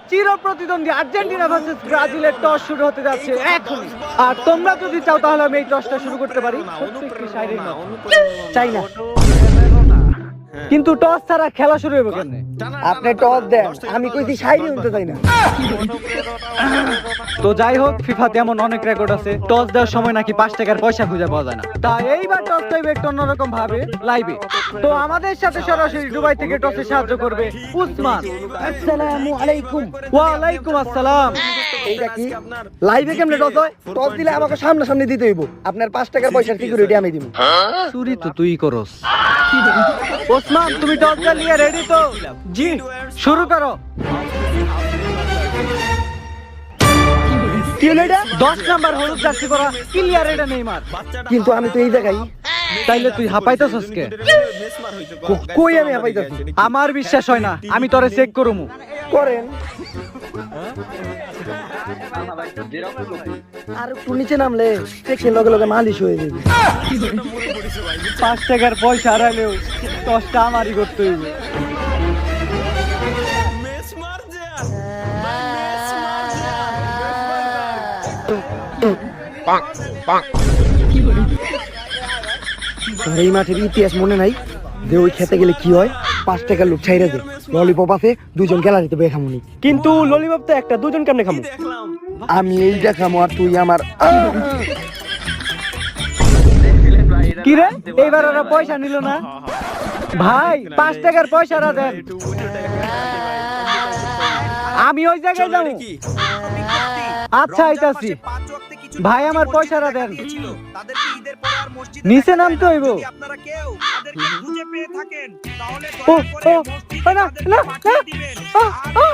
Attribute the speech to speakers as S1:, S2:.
S1: চির প্রতিদ্বন্দ্বী Argentina versus ব্রাজিলের টস শুরু হতে যাচ্ছে এখন। আর তোমরা যদি চাও তাহলে আমি এই টসটা শুরু করতে পারি। চাই না, কিন্তু টস ছাড়া খেলা শুরু হবে কেমনে?
S2: আপনি টস দেন, আমি কইছি শাইরি উঠতে চাই না।
S1: তো যাই হোক, ফিফাতে এমন অনেক রেকর্ড আছে, টস দেওয়ার সময় নাকি 5 টাকার পয়সা খুঁজে পাওয়া যায় না। তাই এইবার টস টাইবে একটু অন্যরকম ভাবে লাইভে। তো আমাদের সাথে সরাসরি দুবাই থেকে টসে সাহায্য করবে উসমান।
S2: আসসালামু আলাইকুম।
S1: ওয়ালাইকুম আসসালাম।
S2: এইটা কি লাইভে কেমনে টস হয়? টস দিলে আমাকে সামনাসামনি দিতে হইব। আপনার 5 টাকার পয়সার সিকিউরিটি আমি দিব।
S1: চুরি তো তুই করস। ওসমান, তুমি টস নিয়ে রেডি তো? জি, শুরু করো।
S2: কি হলো এটা?
S1: 10 নাম্বার হলুদ জার্সি পরা ক্লিয়ার, এটা নেইমার।
S2: কিন্তু আমি তো এই জায়গায়।
S1: তাইলে তুই হাঁপাইতেছস কে?
S2: কই আমি হাঁপাইতাছি?
S1: আমার বিশ্বাস হয় না, আমি তোরে চেক করুমু।
S2: করেন। আর একটু নিচে নামলে চেকের লগে লগে মালিশ হয়ে যাবে।
S1: 5 টাকার পয়সা হারাইলেও টসটা আমারই করতে হইবে।
S2: তোর এই মাঠের ইতিহাস মনে নাই যে ওই খেতে গেলে কি হয়? 5 টাকার লোক ছাইরা দে, ললিপপ আছে, 2 জন খেলা দিতে বে খামুনি।
S1: কিন্তু ললিপপ তো একটা, 2 জন কেমনে খামু?
S2: আমি এইটা খামু আর তুই আমার।
S1: কি রে, এইবার ওরা পয়সা নিল না? ভাই 5 টাকার পয়সাটা দেন, আমি ওই জায়গায় যাবো। আচ্ছা আইতাছি ভাই, আমার পয়সাটা দেন। নিচে নামতে হইব। ও ও না না না,